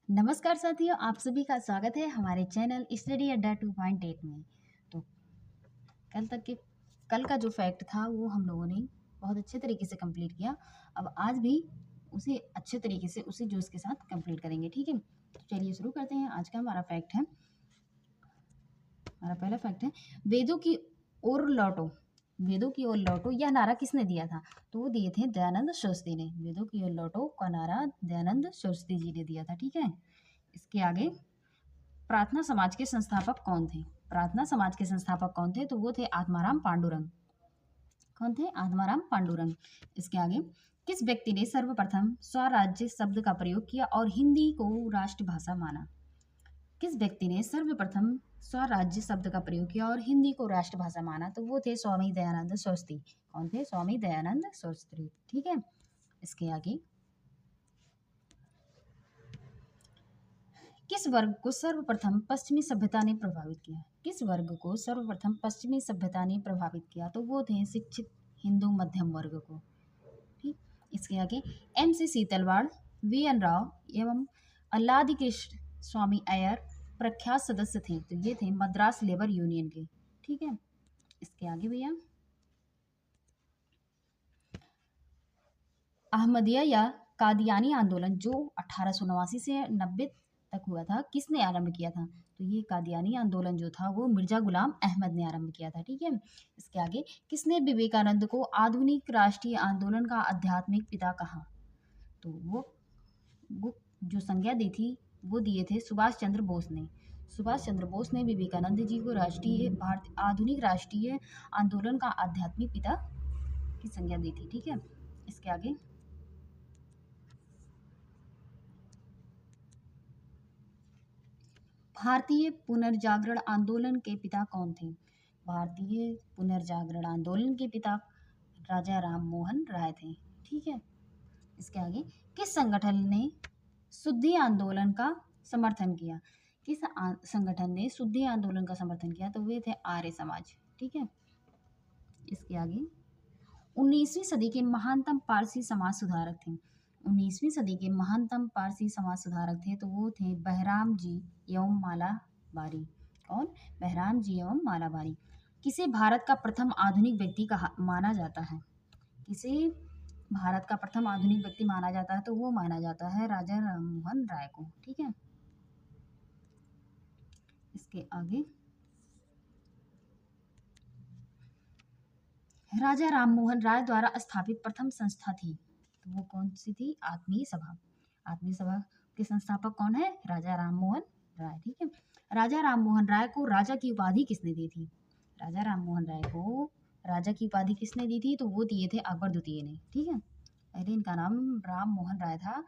नमस्कार साथियों, आप सभी का स्वागत है हमारे चैनल स्टडी अड्डा 2.8 में। तो कल तक के कल का जो फैक्ट था वो हम लोगों ने बहुत अच्छे तरीके से कंप्लीट किया। अब आज भी उसे अच्छे तरीके से उसी जोश के साथ कंप्लीट करेंगे, ठीक है। तो चलिए शुरू करते हैं। आज का हमारा फैक्ट है, हमारा पहला फैक्ट है, वेदों की ओर लौटो। वेदों की ओर लौटो यह नारा किसने दिया था? तो वो दिए थे दयानंद सरस्वती ने। वेदों की ओर लौटो का नारा दयानंद सरस्वती जी ने दिया था, ठीक है। इसके आगे, प्रार्थना समाज के संस्थापक कौन थे? प्रार्थना समाज के संस्थापक कौन थे? तो वो थे आत्माराम पांडुरंग। कौन थे? आत्माराम पांडुरंग। इसके आगे, किस व्यक्ति ने सर्वप्रथम स्वराज्य शब्द का प्रयोग किया और हिंदी को राष्ट्रभाषा माना? किस व्यक्ति ने सर्वप्रथम स्वराज्य शब्द का प्रयोग किया और हिंदी को राष्ट्रभाषा माना? तो वो थे स्वामी दयानंद सरस्वती। कौन थे? स्वामी दयानंद सरस्वती, ठीक है। इसके आगे, किस वर्ग को सर्वप्रथम पश्चिमी सभ्यता ने प्रभावित किया? किस वर्ग को सर्वप्रथम पश्चिमी सभ्यता ने प्रभावित किया? तो वो थे शिक्षित हिंदू मध्यम वर्ग को, ठीक। इसके आगे, MC सीतलवाड़, VN राव एवं अल्लादी कृष्ण स्वामी अय्यर प्रख्यात सदस्य थे। तो ये थे मद्रास लेबर यूनियन के, ठीक है। इसके आगे भैया, अहमदिया या कादियानी आंदोलन जो 1889 से 90 तक हुआ था, किसने आरंभ किया था? तो ये कादियानी आंदोलन जो था वो मिर्जा गुलाम अहमद ने आरंभ किया था, ठीक है। इसके आगे, किसने विवेकानंद को आधुनिक राष्ट्रीय आंदोलन का आध्यात्मिक पिता कहा? तो वो जो संज्ञा दी थी वो दिए थे सुभाष चंद्र बोस ने। सुभाष चंद्र बोस ने विवेकानंद जी को आधुनिक राष्ट्रीय आंदोलन का आध्यात्मिक पिता की संज्ञा दी थी, ठीक है। इसके आगे, भारतीय पुनर्जागरण आंदोलन के पिता कौन थे? भारतीय पुनर्जागरण आंदोलन के पिता राजा राम मोहन राय थे, ठीक है। इसके आगे, किस संगठन ने शुद्धि आंदोलन का समर्थन किया? किस संगठन ने शुद्धि आंदोलन का समर्थन किया? तो वे थे आर्य समाज, ठीक है। इसके आगे, 19वीं सदी के महानतम पारसी समाज सुधारक थे। 19वीं सदी के महानतम पारसी समाज सुधारक थे तो वो थे बहराम जी एवं मालाबारी। कौन? बहराम जी एवं मालाबारी। किसे भारत का प्रथम आधुनिक व्यक्ति कहा माना जाता है? किसे भारत का प्रथम आधुनिक व्यक्ति माना जाता है? तो वो माना जाता है राजा राममोहन राय को, ठीक है। इसके आगे, राजा राममोहन राय द्वारा स्थापित प्रथम संस्था थी तो वो कौन सी थी? आत्मीय सभा। आत्मीय सभा के संस्थापक कौन है? राजा राममोहन राय, ठीक है। राजा राममोहन राय को राजा की उपाधि किसने दी थी? राजा राममोहन राय को राजा की उपाधि किसने दी थी? तो वो दिए थे अकबर द्वितीय ने, ठीक है। पहले इनका नाम राम मोहन राय था,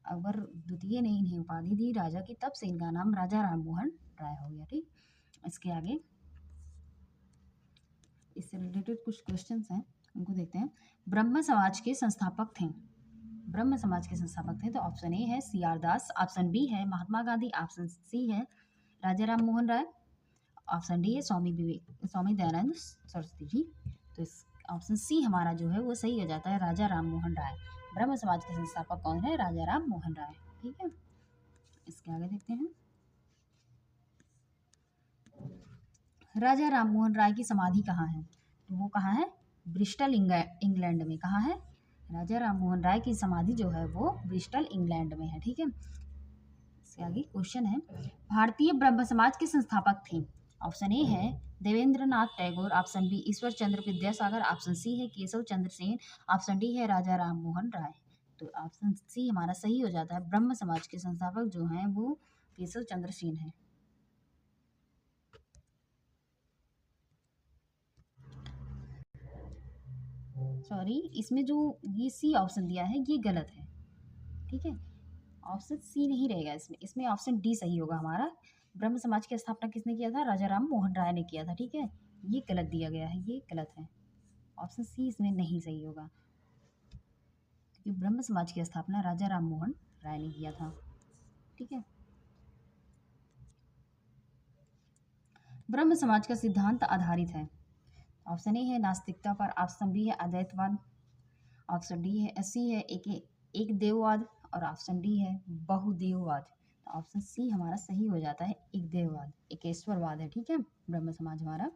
अकबर द्वितीय ने इन्हें उपाधि दी राजा की, तब से इनका नाम राजा राममोहन राय हो गया, ठीक। इसके आगे, इससे रिलेटेड कुछ क्वेश्चंस हैं, उनको देखते हैं। ब्रह्म समाज के संस्थापक थे। ब्रह्म समाज के संस्थापक थे तो ऑप्शन ए है CR दास, ऑप्शन बी है महात्मा गांधी, ऑप्शन सी है राजा राम मोहन राय, ऑप्शन डी है स्वामी दयानंद सरस्वती जी। तो इस ऑप्शन सी हमारा जो है वो सही हो जाता है, राजा राम मोहन राय। ब्रह्म समाज के संस्थापक कौन है? राजा राम मोहन राय, ठीक है। इसके आगे देखते हैं, राजा राम मोहन राय की समाधि कहाँ है? तो वो कहाँ है? ब्रिस्टल इंग्लैंड में। कहाँ है? राजा राम मोहन राय की समाधि जो है वो ब्रिस्टल इंग्लैंड में है, ठीक है। इसके आगे क्वेश्चन है, भारतीय ब्रह्म समाज के संस्थापक थे। ऑप्शन ए है Devendra Nath Tagore, option B Ishwar Chandra Vidyasagar, option C है केशव चंद्र सेन, ऑप्शन डी है राजा राम मोहन राय। तो ऑप्शन सी हमारा सही हो जाता है, ब्रह्म समाज के संस्थापक जो हैं वो केशव चंद्र सेन है। सॉरी, इसमें जो ये सी ऑप्शन दिया है ये गलत है, ठीक है। ऑप्शन सी नहीं रहेगा इसमें, इसमें ऑप्शन डी सही होगा हमारा। ब्रह्म समाज की स्थापना किसने किया था? राजा राम मोहन राय ने किया था, ठीक है। ये गलत दिया गया है, ये गलत है, ऑप्शन सी इसमें नहीं सही होगा, क्योंकि ब्रह्म समाज की स्थापना राजा राम मोहन राय ने किया था, ठीक है। ब्रह्म समाज का सिद्धांत आधारित है। ऑप्शन ए है नास्तिकता पर, ऑप्शन बी है अद्वैतवाद, ऑप्शन डी है सी है एक देववाद, और ऑप्शन डी है बहुदेववाद। ऑप्शन सी हमारा सही हो जाता है, एक देववाद, एकेश्वरवाद है, ठीक है, ब्रह्म समाज हमारा।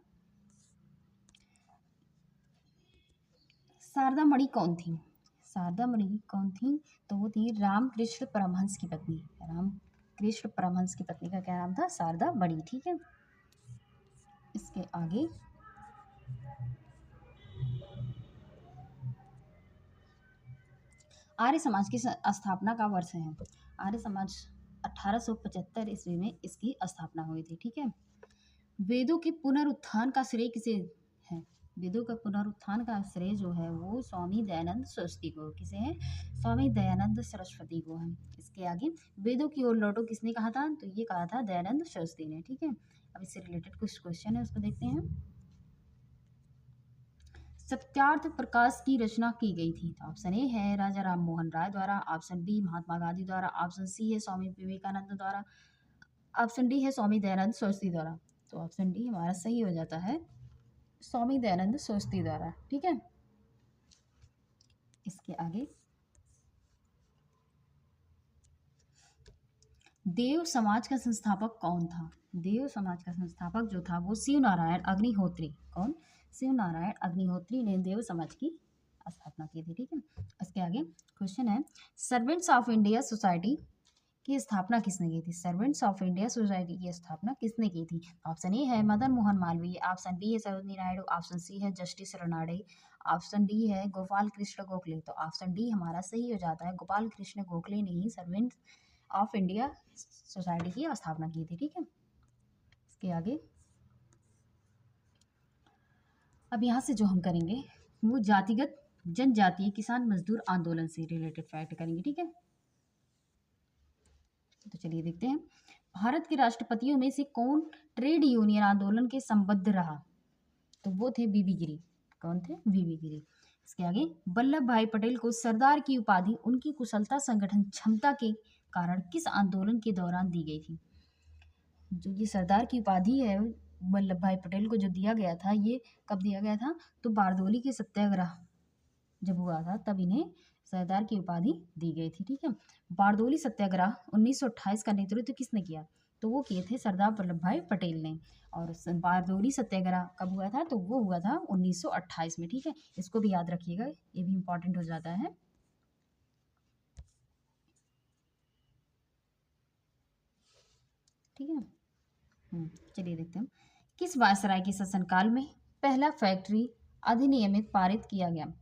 शारदा मणि कौन थी? शारदा मणि कौन थी? तो वो थी रामकृष्ण परमहंस की पत्नी। रामकृष्ण परमहंस की पत्नी का क्या नाम था? शारदा मणि, ठीक है। इसके आगे आर्य समाज की स्थापना का वर्ष है। आर्य समाज 1875 ईस्वी में इसकी स्थापना हुई थी, ठीक है। वेदों के पुनरुत्थान का श्रेय किसे है? वेदों का पुनरुत्थान का श्रेय जो है वो स्वामी दयानंद सरस्वती को, किसे है? स्वामी दयानंद सरस्वती को है। इसके आगे वेदों की ओर लौटो किसने कहा था? तो ये कहा था दयानंद सरस्वती ने, ठीक है। अब इससे रिलेटेड कुछ क्वेश्चन है, उसको देखते हैं। सत्यार्थ प्रकाश की रचना की गई थी। तो ऑप्शन ए है राजा राम मोहन राय द्वारा, ऑप्शन बी महात्मा गांधी द्वारा, ऑप्शन सी है स्वामी विवेकानंद द्वारा, ऑप्शन डी है स्वामी दयानंद सरस्वती द्वारा। तो ऑप्शन डी हमारा सही हो जाता है, स्वामी दयानंद सरस्वती द्वारा, ठीक है। इसके आगे देव समाज का संस्थापक कौन था? देव समाज का संस्थापक जो था वो शिव नारायण अग्निहोत्री। कौन? शिव नारायण अग्निहोत्री ने देव समाज की स्थापना की थी, ठीक है। इसके आगे क्वेश्चन है, सर्वेंट्स ऑफ इंडिया सोसाइटी की स्थापना किसने की थी? सर्वेंट्स ऑफ इंडिया सोसाइटी की स्थापना किसने की थी? ऑप्शन ए है मदन मोहन मालवीय, ऑप्शन बी है सरोजिनी नायडू, ऑप्शन सी है जस्टिस रनाडे, ऑप्शन डी है गोपाल कृष्ण गोखले। तो ऑप्शन डी हमारा सही हो जाता है, गोपाल कृष्ण गोखले ने ही सर्वेंट्स ऑफ इंडिया सोसाइटी की स्थापना की थी, ठीक है। इसके आगे अब यहाँ से जो हम करेंगे वो जातिगत जनजातीय किसान मजदूर आंदोलन से रिलेटेड फैक्ट करेंगे, ठीक है। तो चलिए देखते हैं, भारत के राष्ट्रपतियों में से कौन ट्रेड यूनियन आंदोलन के संबद्ध रहा? तो वो थे बीबी गिरी। कौन थे? बीबी गिरी। इसके आगे वल्लभ भाई पटेल को सरदार की उपाधि उनकी कुशलता संगठन क्षमता के कारण किस आंदोलन के दौरान दी गई थी? जो ये सरदार की उपाधि है वल्लभ भाई पटेल को जो दिया गया था, ये कब दिया गया था? तो बारदोली के सत्याग्रह जब हुआ था तब इन्हें सरदार की उपाधि दी गई थी, ठीक है। बारदोली सत्याग्रह 1928 का नेतृत्व किसने किया? तो वो किए थे सरदार वल्लभ भाई पटेल ने। और बारदोली सत्याग्रह कब हुआ था? तो वो हुआ था 1928 में, ठीक है। इसको भी याद रखिएगा, ये भी इंपॉर्टेंट हो जाता है, ठीक है। चलिए देखते हैं, किस वायसराय के शासनकाल में पहला फैक्ट्री अधिनियमित पारित किया गया?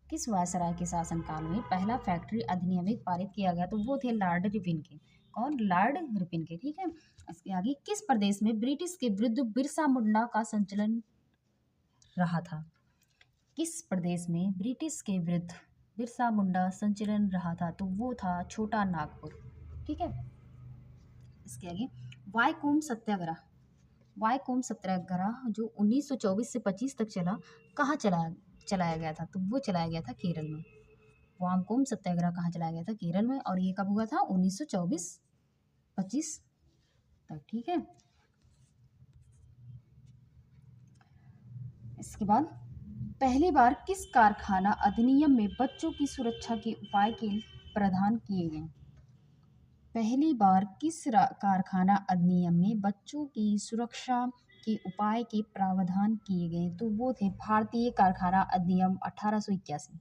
किस वायसराय के शासनकाल में पहला फैक्ट्री अधिनियमित पारित किया गया? तो वो थे लॉर्ड रिपन के। कौन? लॉर्ड रिपन के, ठीक है। इसके आगे किस प्रदेश में ब्रिटिश के विरुद्ध बिरसा मुंडा का संचलन रहा था? किस प्रदेश में ब्रिटिश के विरुद्ध बिरसा मुंडा संचलन रहा था? तो वो था छोटा नागपुर, ठीक है। इसके आगे वाईकोम सत्याग्रह, वाईकोम सत्याग्रह जो 1924 से 25 तक चला, कहाँ चलाया गया था? तो वो चलाया गया था केरल में। वामकोम सत्याग्रह कहाँ चलाया गया था? केरल में। और ये कब हुआ था? 1924-25 तक, ठीक है। इसके बाद पहली बार किस कारखाना अधिनियम में बच्चों की सुरक्षा के उपाय के प्रावधान किए गए? पहली बार किस कारखाना अधिनियम में बच्चों की सुरक्षा के उपाय के प्रावधान किए गए? तो वो थे भारतीय कारखाना अधिनियम 1881।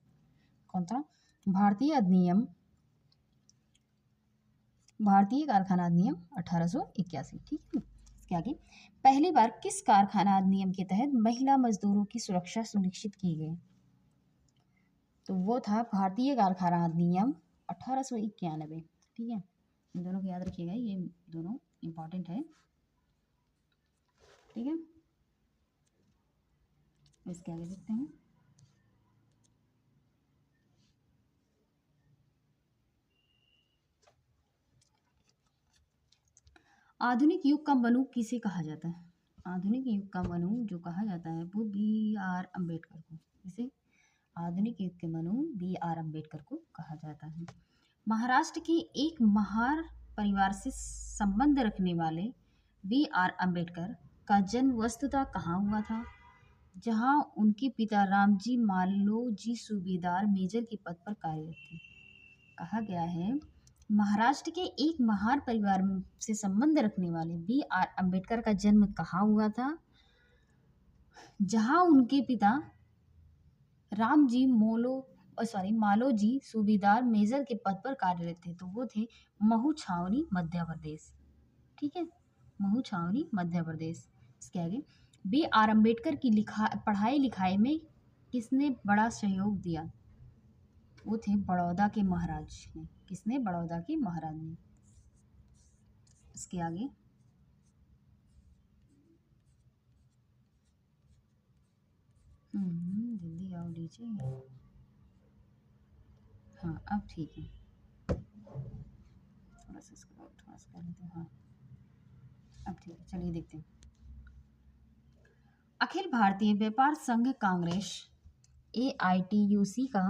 कौन था? भारतीय कारखाना अधिनियम 1881, ठीक है। इसके आगे पहली बार किस कारखाना अधिनियम के तहत महिला मजदूरों की सुरक्षा सुनिश्चित की गई? तो वो था भारतीय कारखाना अधिनियम 1891, ठीक है। इन दोनों को याद रखिएगा, ये दोनों इंपॉर्टेंट है, ठीक है। इसके आगे देखते हैं, आधुनिक युग का मनु किसे कहा जाता है? आधुनिक युग का मनु जो कहा जाता है वो B.R. अम्बेडकर को। किसे? आधुनिक युग के मनु B.R. अम्बेडकर को कहा जाता है। महाराष्ट्र के एक महार परिवार से संबंध रखने वाले B.R. अम्बेडकर का जन्म वस्तुतः कहाँ हुआ था? जहाँ उनके पिता रामजी मालोजी सूबेदार मेजर के पद पर कार्यरत थे। कहा गया है महाराष्ट्र के एक महार परिवार से संबंध रखने वाले बी आर अम्बेडकर का जन्म कहाँ हुआ था? जहां उनके पिता रामजी मालोजी सूबेदार मेजर के पद पर कार्यरत थे, तो वो थे महू छावनी मध्य प्रदेश। ठीक है, महू छावनी मध्य प्रदेश। इसके आगे, बी आर अम्बेडकर की पढ़ाई लिखाई में किसने बड़ा सहयोग दिया? वो थे बड़ौदा के महाराज ने। किसने? बड़ौदा के महाराज ने। इसके आगे, जल्दी आओ लीजिए। हाँ, अब ठीक है, थोड़ा सा इसको थोड़ा सा कर लेते हैं। हाँ, अब ठीक है, चलिए देखते हैं। अखिल भारतीय व्यापार संघ कांग्रेस AITUC का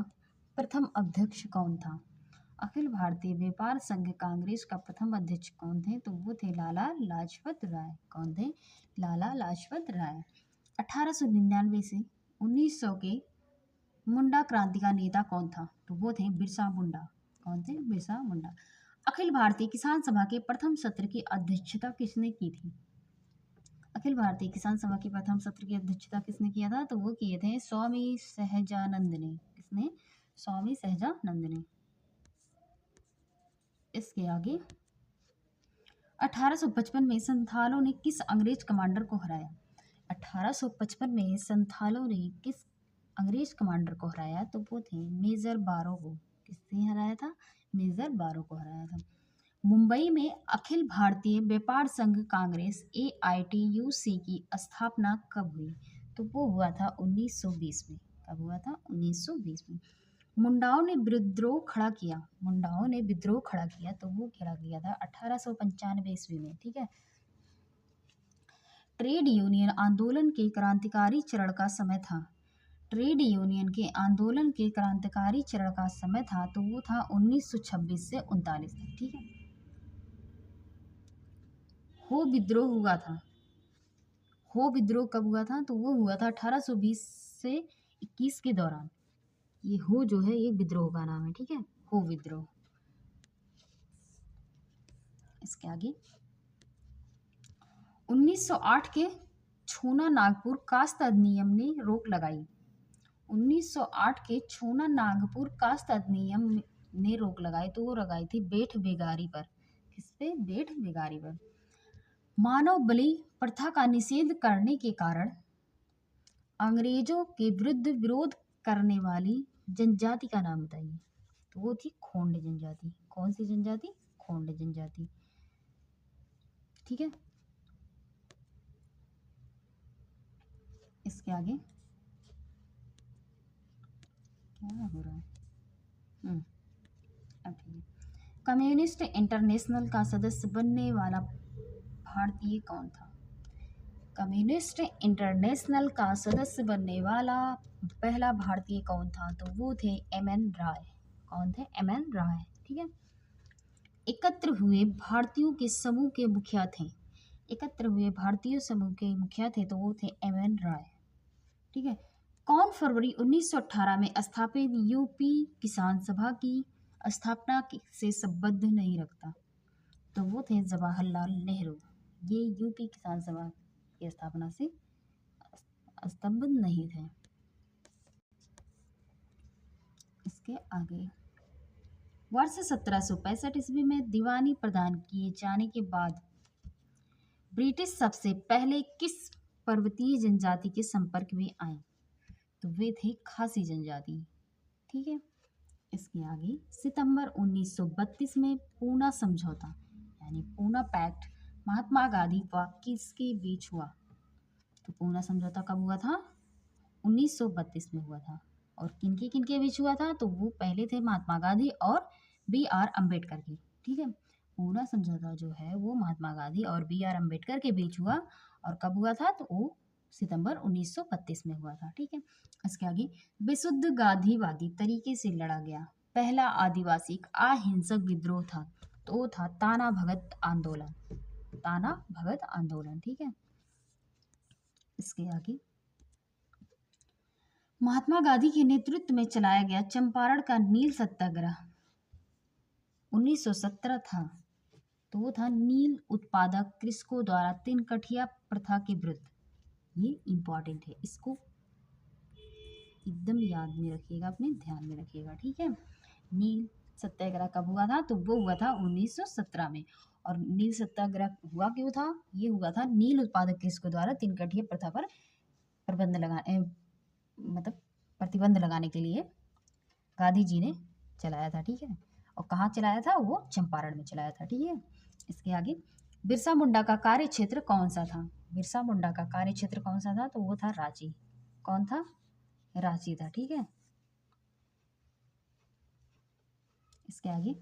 प्रथम अध्यक्ष कौन था? अखिल भारतीय व्यापार संघ कांग्रेस का प्रथम अध्यक्ष कौन थे? तो वो थे लाला लाजपत राय। कौन थे? लाला लाजपत राय। 1899 से 1900 के मुंडा क्रांति का नेता कौन था? तो वो थे बिरसा मुंडा। कौन थे? बिरसा मुंडा। अखिल भारतीय किसान सभा के प्रथम सत्र की अध्यक्षता किसने की थी? अखिल भारतीय किसान सभा के प्रथम सत्र की अध्यक्षता किसने किया था? तो वो किए थे स्वामी सहजानंद ने। किसने? स्वामी सहजानंद ने। इसके आगे, 1855 में संथालों ने किस अंग्रेज कमांडर को हराया? 1855 में संथालों ने किस अंग्रेज कमांडर को हराया? तो वो थे मेजर बारो को। किसने हराया था? मेजर बारो को हराया था। मुंबई में अखिल भारतीय व्यापार संघ कांग्रेस AITUC की स्थापना कब हुई? तो वो हुआ था 1920 में। कब हुआ था? 1920 में। मुंडाओं ने विद्रोह खड़ा किया। मुंडाओं ने विद्रोह खड़ा किया, तो वो खड़ा किया था 1895 ईस्वी में। ठीक है। ट्रेड यूनियन आंदोलन के क्रांतिकारी चरण का समय था। ट्रेड यूनियन के आंदोलन के क्रांतिकारी चरण का समय था, तो वो था 1926 से 39 तक। ठीक है। हो विद्रोह हुआ था। हो विद्रोह कब हुआ था? तो वो हुआ था 1820 से 21 के दौरान। ये हो जो है ये विद्रोह का नाम है। ठीक है, हो विद्रोह। इसके आगे, 1908 के छूना नागपुर कास्त अधिनियम ने रोक लगाई। 1908 के छूना नागपुर कास्त अधिनियम ने रोक लगाई, तो वो लगाई थी बेठ बेगारी पर। किस पे? बेठ बेगारी पर। मानव बलि प्रथा का निषेध करने के कारण अंग्रेजों के विरुद्ध विरोध करने वाली जनजाति का नाम बताइए। तो वो थी खोंड जनजाति। कौन सी जनजाति? खोंड जनजाति। ठीक है। इसके आगे क्या हो रहा है? अब ठीक है। कम्युनिस्ट इंटरनेशनल का सदस्य बनने वाला भारतीय कौन था? कम्युनिस्ट इंटरनेशनल का सदस्य बनने वाला पहला भारतीय कौन था? तो वो थे MN राय। कौन थे? MN राय। ठीक है। एकत्र हुए भारतीयों के समूह के मुखिया थे। एकत्र हुए भारतीय समूह के मुखिया थे, तो वो थे MN राय। ठीक है। कौन फरवरी 1918 में स्थापित यूपी किसान सभा की स्थापना से संबंध नहीं रखता? तो वो थे जवाहरलाल नेहरू। ये यूपी किसान सभा की स्थापना से संबंध नहीं थे। इसके आगे, वर्ष 1765 ईस्वी में दीवानी प्रदान किए जाने के बाद ब्रिटिश सबसे पहले किस पर्वतीय जनजाति के संपर्क में आए? तो वे थे खासी जनजाति। ठीक है। इसके आगे, सितंबर 1932 में पूना समझौता यानी पूना पैक्ट महात्मा गांधी व किसके बीच हुआ? तो पूना समझौता कब हुआ था? 1932 में हुआ था। और किनके बीच हुआ था? तो वो पहले थे महात्मा गांधी और BR अम्बेडकर के। ठीक है। पूना समझौता जो है वो महात्मा गांधी और BR अम्बेडकर के बीच हुआ। और कब हुआ था? तो वो सितंबर 1932 में हुआ था। ठीक है। इसके आगे, विशुद्ध गांधीवादी तरीके से लड़ा गया पहला आदिवासी अहिंसक विद्रोह था, तो वो था ताना भगत आंदोलन। ताना भगत आंदोलन। ठीक है। इसके आगे, महात्मा गांधी के नेतृत्व में चलाया गया चंपारण का नील सत्याग्रह 1917 था, तो वो था नील उत्पादक कृषकों द्वारा तिनकठिया प्रथा के विरुद्ध। ये इम्पॉर्टेंट है, इसको एकदम याद में रखिएगा, अपने ध्यान में रखिएगा, ठीक है। नील सत्याग्रह कब हुआ था? तो वो हुआ था 1917 में। और नील सत्याग्रह हुआ क्यों था? ये हुआ था नील उत्पादक कृषकों द्वारा तिनकठिया प्रथा पर मतलब प्रतिबंध लगाने के लिए गांधी जी ने चलाया था, ठीक है। और कहाँ चलाया था? वो चंपारण में चलाया था, ठीक है। इसके आगे, बिरसा मुंडा का कार्य क्षेत्र कौन सा था? बिरसा मुंडा का कार्य क्षेत्र कौन सा था? तो वो था रांची। कौन था? रांची था, ठीक है। इसके आगे,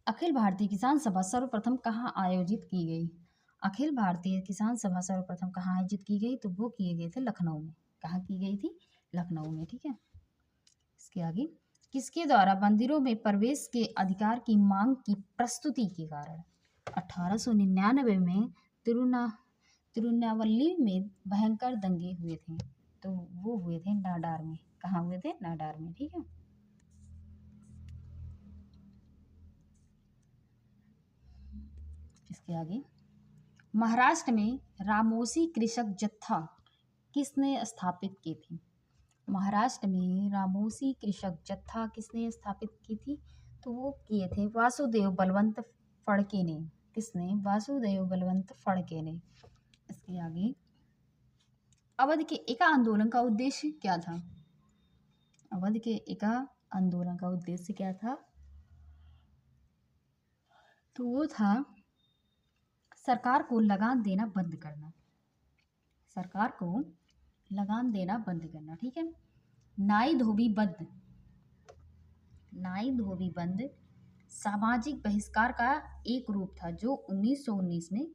अखिल भारतीय किसान सभा सर्वप्रथम कहाँ आयोजित की गई? अखिल भारतीय किसान सभा सर्वप्रथम कहाँ आयोजित की गई? तो वो किए गए थे लखनऊ में। कहाँ की गई थी? लखनऊ में, ठीक है। इसके आगे, किसके द्वारा मंदिरों में प्रवेश के अधिकार की मांग की प्रस्तुति के कारण 1899 में तिरुनावल्ली में भयंकर दंगे हुए थे? तो वो हुए थे नाडार में। कहाँ हुए थे? नाडार में, ठीक है। इसके आगे, महाराष्ट्र में रामोसी कृषक जत्था किसने स्थापित की थी? महाराष्ट्र में रामोसी कृषक जत्था किसने स्थापित की थी? तो वो किए थे वासुदेव बलवंत फड़के ने। किसने? वासुदेव बलवंत फड़के ने। इसके आगे, अवध के एका आंदोलन का उद्देश्य क्या था? अवध के एका आंदोलन का उद्देश्य क्या था? तो वो था सरकार को लगान देना बंद करना। सरकार को लगान देना बंद करना, ठीक है। नाई धोबी बंद, नाई धोबी बंद सामाजिक बहिष्कार का एक रूप था जो 1919 में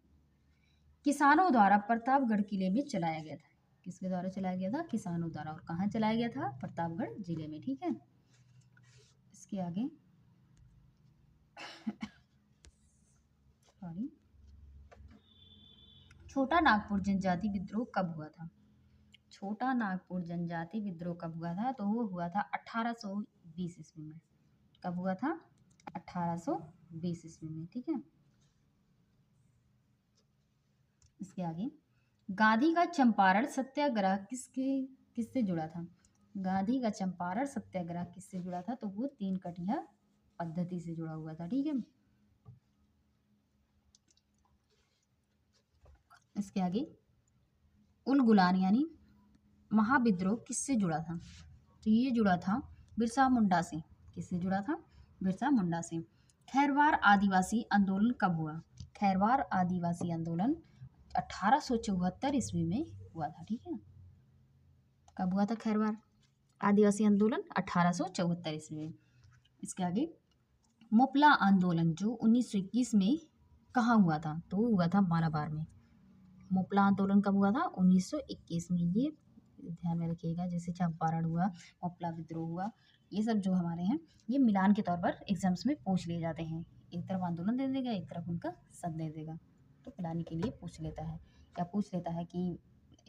किसानों द्वारा प्रतापगढ़ किले में चलाया गया था। किसके द्वारा चलाया गया था? किसानों द्वारा। और कहाँ चलाया गया था? प्रतापगढ़ जिले में, ठीक है। इसके आगे, सॉरी, छोटा नागपुर जनजाति विद्रोह कब हुआ था? छोटा नागपुर जनजाति विद्रोह कब हुआ था? तो वो हुआ था 1820 ईस्वी में। कब हुआ था? 1820 ईस्वी में, ठीक है। इसके आगे, गांधी का चंपारण सत्याग्रह किससे जुड़ा था? गांधी का चंपारण सत्याग्रह किससे जुड़ा था? तो वो तीन कटिया पद्धति से जुड़ा हुआ था, ठीक है। इसके आगे, उलगुलान यानी महाविद्रोह किससे जुड़ा था? तो ये जुड़ा था बिरसा मुंडा से। किससे जुड़ा था? बिरसा मुंडा से। खैरवार आदिवासी आंदोलन कब हुआ? खैरवार आदिवासी आंदोलन 1874 ईस्वी में हुआ था, ठीक है। कब हुआ था खैरवार आदिवासी आंदोलन? 1874 ईस्वी में। इसके आगे, मोपला आंदोलन जो 1921 में कहाँ हुआ था? तो वो हुआ था मालाबार में। मोपला आंदोलन कब हुआ था? 1921 में। ये ध्यान में रखिएगा, जैसे चंपारण हुआ, मोपला विद्रोह हुआ, ये सब जो हमारे हैं, ये मिलान के तौर पर एग्जाम्स में पूछ लिए जाते हैं। एक तरफ आंदोलन दे देगा, एक तरफ उनका सब दे देगा, तो मिलाने के लिए पूछ लेता है। क्या पूछ लेता है कि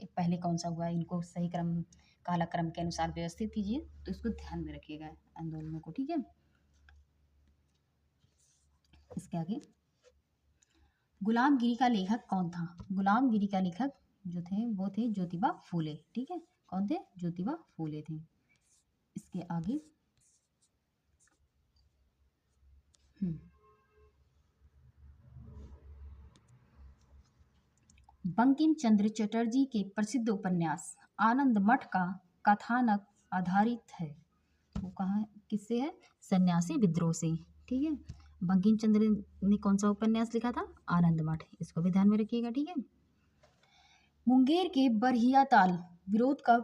पहले कौन सा हुआ, इनको सही क्रम कालक्रम के अनुसार व्यवस्थित कीजिए। तो इसको ध्यान में रखिएगा आंदोलनों को, ठीक है। इसके आगे, गुलामगिरी का लेखक कौन था? गुलामगिरी का लेखक जो थे वो थे ज्योतिबा फूले, ठीक है। कौन थे? ज्योतिबा फूले थे। इसके आगे, बंकिम चंद्र चटर्जी के प्रसिद्ध उपन्यास आनंद मठ का कथानक आधारित है। वो कहाँ किससे है? सन्यासी विद्रोह से, ठीक है। बंकिम चंद्र ने कौन सा उपन्यास लिखा था? आनंद मठ। इसको भी ध्यान में रखिएगा, ठीक है। मुंगेर के बरहिया ताल विरोध का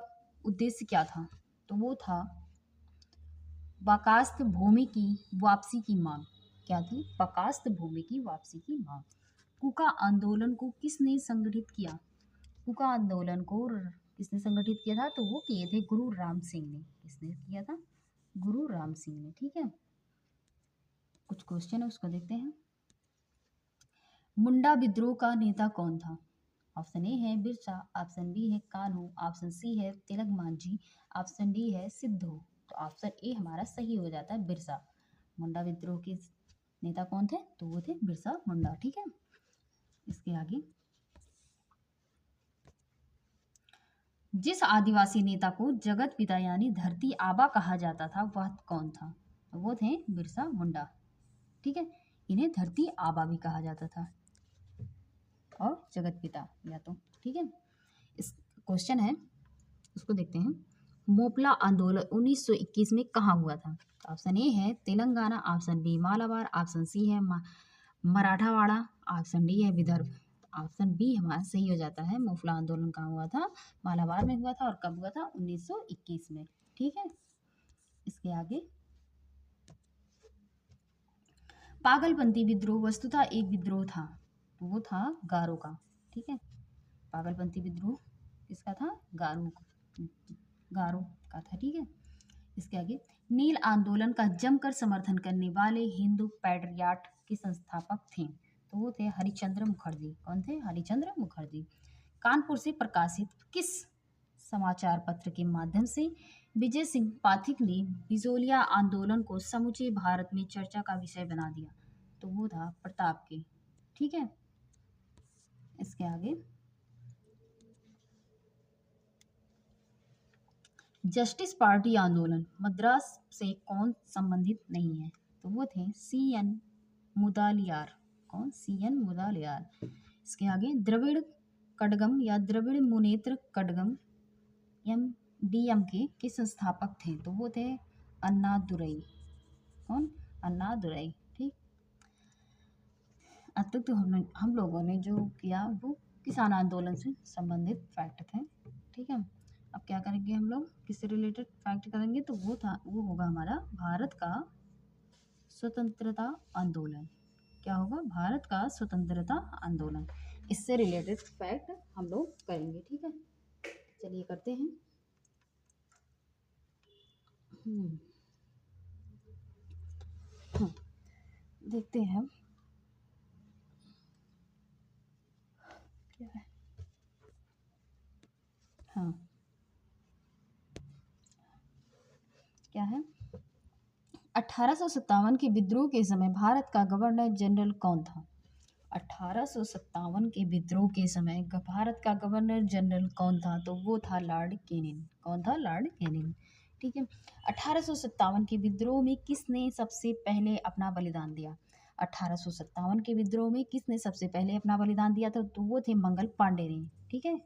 उद्देश्य क्या था? तो वो था बकास्त भूमि की वापसी की मांग। क्या थी? बकास्त भूमि की वापसी की मांग। कुका आंदोलन को किसने संगठित किया? कुका आंदोलन को किसने संगठित किया था? तो वो किए थे गुरु राम सिंह ने। किसने किया था? गुरु राम सिंह ने, ठीक है। कुछ क्वेश्चन है, उसको देखते हैं। मुंडा विद्रोह का नेता कौन था? ऑप्शन ए है बिरसा, ऑप्शन बी है कान्हू, ऑप्शन सी है तिलक मांझी, ऑप्शन डी है सिद्धू। तो ऑप्शन ए हमारा सही हो जाता है, बिरसा। मुंडा विद्रोह के नेता कौन थे? तो वो थे बिरसा मुंडा। ठीक है, इसके आगे, जिस आदिवासी नेता को जगत पिता यानी धरती आबा कहा जाता था वह कौन था? वो थे बिरसा मुंडा। ठीक है, इन्हें धरती आबा भी कहा जाता था और जगत पिता या तो। ठीक है, इस क्वेश्चन है, उसको देखते हैं। मोपला आंदोलन 1921 में कहाँ हुआ था? ऑप्शन ए है Telangana, option B Malabar, option C है मराठावाड़ा, ऑप्शन डी है विदर्भ। ऑप्शन बी हमारा सही हो जाता है। मोपला आंदोलन कहाँ हुआ था? मालाबार में हुआ था। और कब हुआ था? 1921 में। ठीक है, इसके आगे, पागलपंती विद्रोह वस्तुतः एक विद्रोह था, तो वो था गारो का। ठीक है, पागलपंती विद्रोह किसका था? गारो का था। ठीक है, इसके आगे, नील आंदोलन का जमकर समर्थन करने वाले हिंदू पैट्रियाट के संस्थापक थे, तो वो थे हरिश्चंद्र मुखर्जी। कौन थे? हरिश्चंद्र मुखर्जी। कानपुर से प्रकाशित किस समाचार पत्र के माध्यम से विजय सिंह पाठक ने बिजोलिया आंदोलन को समूचे भारत में चर्चा का विषय बना दिया? तो वो था प्रताप के। ठीक है, इसके आगे, जस्टिस पार्टी आंदोलन मद्रास से कौन संबंधित नहीं है? तो वो थे सी.एन. मुदालियार। कौन? सी.एन. मुदालियार। इसके आगे, द्रविड़ कड़गम या द्रविड़ मुनेत्र कड़गम MDMK के संस्थापक थे, तो वो थे अन्नादुरई। कौन? अन्नादुरई। ठीक, अब तक तो हम लोगों ने जो किया वो किसान आंदोलन से संबंधित फैक्ट थे। ठीक है, अब क्या करेंगे हम लोग? किससे रिलेटेड फैक्ट करेंगे? तो वो होगा हमारा भारत का स्वतंत्रता आंदोलन। क्या होगा? भारत का स्वतंत्रता आंदोलन। इससे रिलेटेड फैक्ट हम लोग करेंगे। ठीक है, चलिए करते हैं। हाँ, देखते हैं क्या है। हाँ, क्या है? 1857 के विद्रोह के समय भारत का गवर्नर जनरल कौन था? 1857 के विद्रोह के समय भारत का गवर्नर जनरल कौन था? तो वो था लॉर्ड कैनिंग। कौन था? Lord Canning. ठीक है, 1857 के विद्रोह में किसने सबसे पहले अपना बलिदान दिया? 1857 के विद्रोह में किसने सबसे पहले अपना बलिदान दिया था? तो वो थे मंगल पांडे ने। ठीक है,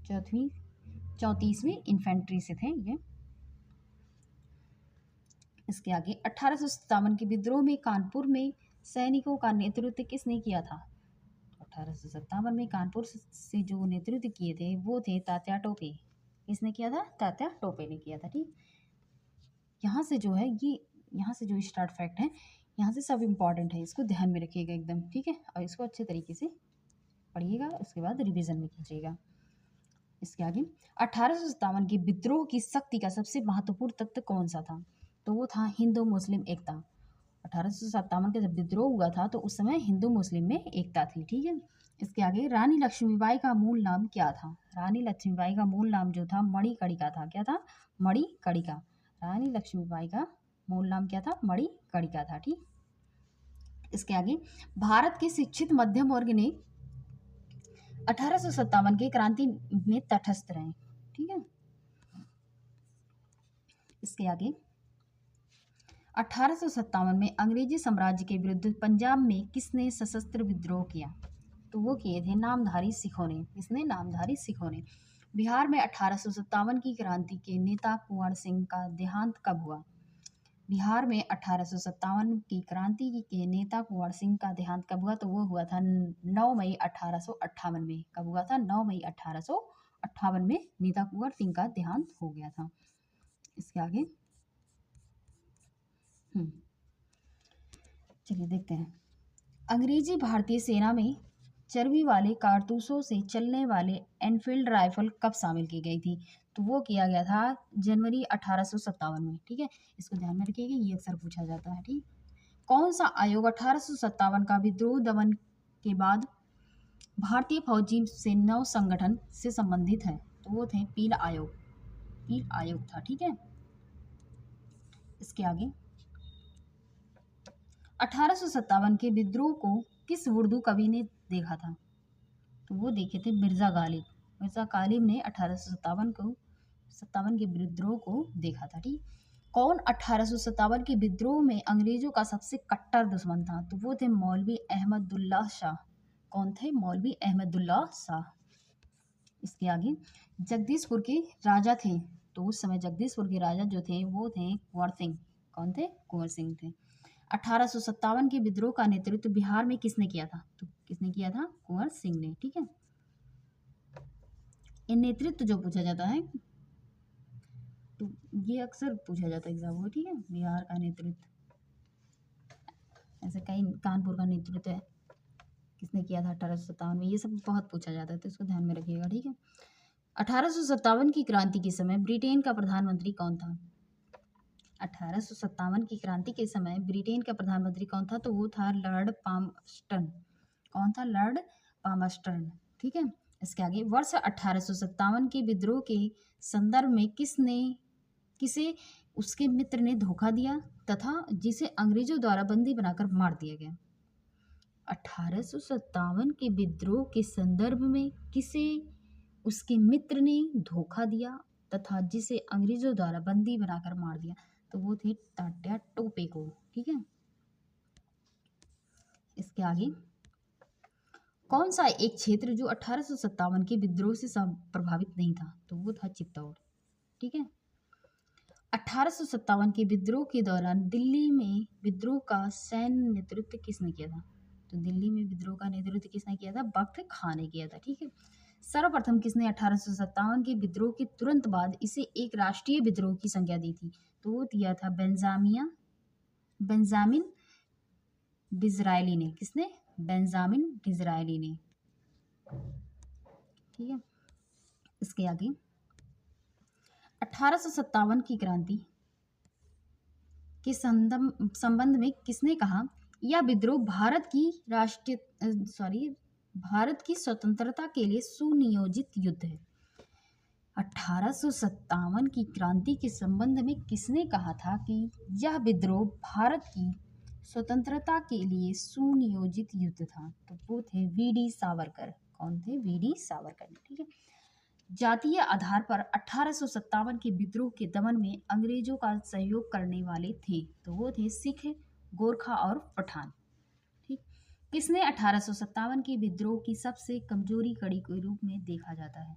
34वीं इन्फेंट्री से थे ये। इसके आगे, 1857 के विद्रोह में कानपुर में सैनिकों का नेतृत्व किसने किया था? 1857 में कानपुर से जो नेतृत्व किए थे वो थे तात्या टोपे। किसने किया था? तात्या टोपे ने किया था। ठीक, यहाँ से जो है ये, यहाँ से जो स्टार्ट फैक्ट है, यहाँ से सब इम्पॉर्टेंट है, इसको ध्यान में रखिएगा एकदम। ठीक है, और इसको अच्छे तरीके से पढ़िएगा, उसके बाद रिवीजन में कीजिएगा। इसके आगे, 1857 के विद्रोह की शक्ति का सबसे महत्वपूर्ण तत्व कौन सा था? तो वो था हिंदू मुस्लिम एकता। 1857 का जब विद्रोह हुआ था तो उस समय हिंदू मुस्लिम में एकता थी। ठीक है, इसके आगे, रानी लक्ष्मीबाई का मूल नाम क्या था? रानी लक्ष्मीबाई का मूल नाम जो था मणिकर्णिका था। क्या था? मणिकर्णिका। रानी लक्ष्मीबाई का मूल नाम क्या था? मणिकर्णिका था। ठीक, इसके आगे, भारत के शिक्षित मध्यम वर्ग ने 1857 के क्रांति में तटस्थ रहे। ठीक है, इसके आगे, 1857 में अंग्रेजी साम्राज्य के विरुद्ध पंजाब में किसने सशस्त्र विद्रोह किया? तो वो किए थे नामधारी सिखों ने। किसने? नामधारी सिखों ने। बिहार में 1857 की क्रांति के नेता कुंवर सिंह का देहांत कब हुआ? बिहार में 1857 की क्रांति के नेता कुंवर सिंह का देहांत कब हुआ? तो वो हुआ था 9 मई 1858 में। कब हुआ था? 9 मई 1858 में नेता कुंवर सिंह का देहांत हो गया था। इसके आगे, चलिए देखते हैं। अंग्रेजी भारतीय सेना में चर्बी वाले कारतूसों से चलने वाले एनफील्ड राइफल कब शामिल की गई थी? तो वो किया गया था जनवरी 1857 में। ठीक है, इसको ध्यान में रखिएगा, ये अक्सर पूछा जाता है। ठीक, कौन सा आयोग 1857 का विद्रोह दमन के बाद भारतीय फौजी सेना संगठन से संबंधित है? तो वो थे पील आयोग। पील आयोग था। ठीक है, इसके आगे, 1857 के विद्रोह को किस उर्दू कवि ने देखा था? तो वो देखे थे मिर्जा गालिब। मिर्जा गालिब ने 1857 के विद्रोह को देखा था। ठीक। कौन 1857 के विद्रोह में अंग्रेजों का सबसे कट्टर दुश्मन था? तो वो थे मौलवी अहमदुल्ला शाह। कौन थे? मौलवी अहमदुल्ला शाह। इसके आगे जगदीशपुर के राजा थे। तो उस समय जगदीशपुर के राजा जो थे वो थे कुंवर सिंह। कौन थे? कुंवर सिंह थे। 1857 के विद्रोह का नेतृत्व बिहार में किसने किया था? तो किसने किया था? कुंवर सिंह ने। ठीक है। ये नेतृत्व जो पूछा जाता है तो ये अक्सर पूछा जाता है एग्जाम में। ठीक है। बिहार का नेतृत्व, ऐसे कई, कानपुर का नेतृत्व है किसने किया था 1857 में, ये सब बहुत पूछा जाता है तो इसको ध्यान में रखिएगा। ठीक है। 1857 की क्रांति के समय ब्रिटेन का प्रधानमंत्री कौन था? 1857 की क्रांति के समय ब्रिटेन का प्रधानमंत्री कौन था? तो वो था लॉर्ड पामस्टन। कौन था? Lord Palmerston. ठीक है। इसके आगे वर्ष 1857 के विद्रोह के संदर्भ में किसे उसके मित्र ने धोखा दिया तथा जिसे अंग्रेजों द्वारा बंदी बनाकर मार दिया गया? 1857 के विद्रोह के संदर्भ में किसे उसके मित्र ने धोखा दिया तथा जिसे अंग्रेजों द्वारा बंदी बनाकर मार दिया? तो वो थे तात्या टोपे को। ठीक है। इसके आगे कौन सा एक क्षेत्र जो 1857 के विद्रोह से प्रभावित नहीं था? तो वो था चित्तौड़। ठीक है। 1857 के विद्रोह के दौरान दिल्ली में विद्रोह का सैन्य नेतृत्व किसने किया था? तो दिल्ली में विद्रोह का नेतृत्व किसने किया था? बख्त खां ने किया था। ठीक है। सर्वप्रथम किसने 1857 के विद्रोह के तुरंत बाद इसे एक राष्ट्रीय विद्रोह की संज्ञा दी थी? तो वो दिया था बेंजामिन डिज़रायली ने। किसने? बेंजामिन डिज़रायली ने। ठीक है। इसके आगे 1857 की क्रांति के संबंध में किसने कहा यह विद्रोह भारत की स्वतंत्रता के लिए सुनियोजित युद्ध है? 1857 की क्रांति के संबंध में किसने कहा था कि यह विद्रोह भारत की स्वतंत्रता के लिए सुनियोजित युद्ध था? तो वो थे वीडी सावरकर। कौन थे? वीडी सावरकर। ठीक है। जातीय आधार पर 1857 के विद्रोह के दमन में अंग्रेजों का सहयोग करने वाले थे। तो वो थे सिख, गोरखा और पठान। ठीक। किसने 1857 के विद्रोह की सबसे कमजोरी कड़ी के रूप में देखा जाता है?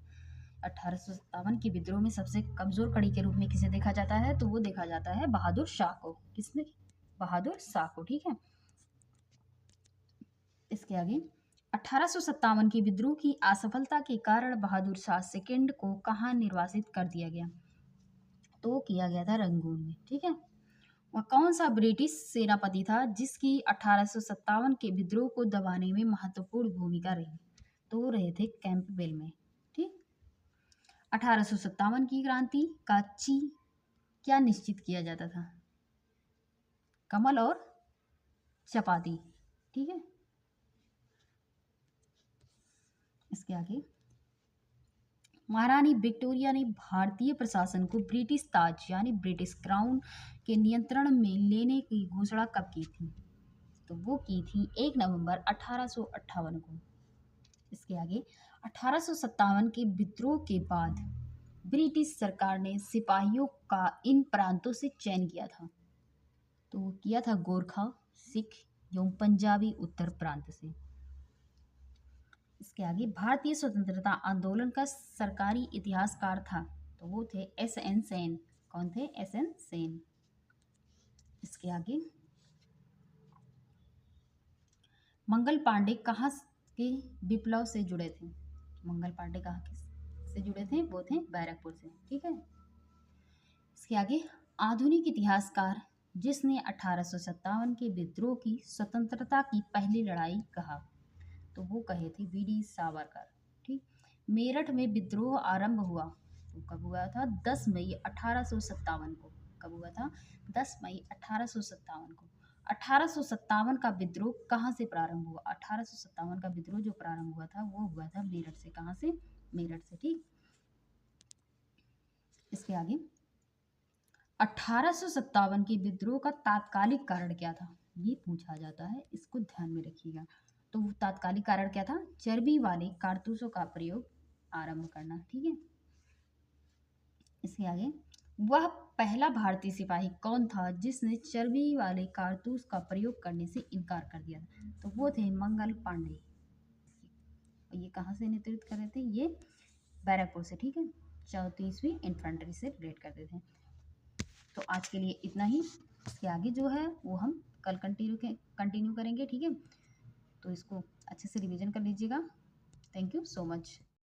1857 के विद्रोह में सबसे कमजोर कड़ी के रूप में किसे देखा जाता है? तो वो देखा जाता है बहादुर शाह को। किसने? बहादुर शाह को। ठीक है। इसके आगे 1857 के विद्रोह की असफलता के कारण बहादुर शाह सेकंड को कहाँ निर्वासित कर दिया गया? तो किया गया था रंगून में। ठीक है। वह कौन सा ब्रिटिश सेनापति था जिसकी 1857 के विद्रोह को दबाने में महत्वपूर्ण भूमिका रही? तो वो रहे थे कैंपबेल में। ठीक। 1857 की क्रांति का क्या निश्चित किया जाता था? कमल और चपाती। ठीक है। इसके आगे महारानी विक्टोरिया ने भारतीय प्रशासन को ब्रिटिश ताज यानी ब्रिटिश क्राउन के नियंत्रण में लेने की घोषणा कब की थी? तो वो की थी 1 नवंबर 1858 को। इसके आगे 1857 के विद्रोह के बाद ब्रिटिश सरकार ने सिपाहियों का इन प्रांतों से चयन किया था। तो वो किया था गोरखा, सिख एवं पंजाबी उत्तर प्रांत से। इसके आगे भारतीय स्वतंत्रता आंदोलन का सरकारी इतिहासकार था। तो वो थे एस.एन. सेन। कौन थे? एस.एन. सेन। इसके आगे मंगल पांडे कहाँ के विप्लव से जुड़े थे? मंगल पांडे कहाँ से जुड़े थे? वो थे बैरकपुर से। ठीक है। इसके आगे आधुनिक इतिहासकार जिसने 1857 के विद्रोह की स्वतंत्रता की पहली लड़ाई कहा? तो वो कहे थे वीडी सावरकर। ठीक। मेरठ में विद्रोह आरंभ हुआ तो कब हुआ था? 10 मई 1857 को। कब हुआ था? 10 मई 1857 को। 1857 का विद्रोह कहाँ से प्रारंभ हुआ? 1857 का विद्रोह जो प्रारंभ हुआ था वो हुआ था मेरठ से। कहाँ से? मेरठ से। ठीक। इसके आगे 1857 के विद्रोह का तात्कालिक कारण क्या था? ये पूछा जाता है, इसको ध्यान में रखिएगा। तो वो तात्कालिक कारण क्या था? चर्बी वाले कारतूसों का प्रयोग आरंभ करना। ठीक है, इसके आगे, वह पहला भारतीय सिपाही कौन था जिसने चर्बी वाले कारतूस का प्रयोग करने से इनकार कर दिया था? तो वो थे मंगल पांडे। और ये कहाँ से नेतृत्व कर रहे थे? ये बैरकपुर से। ठीक है, 34वीं इन्फेंट्री से रिलेट करते थे। तो आज के लिए इतना ही। इसके आगे जो है वो हम कल कंटिन्यू करेंगे। ठीक है, तो इसको अच्छे से रिवीजन कर लीजिएगा। Thank you so much.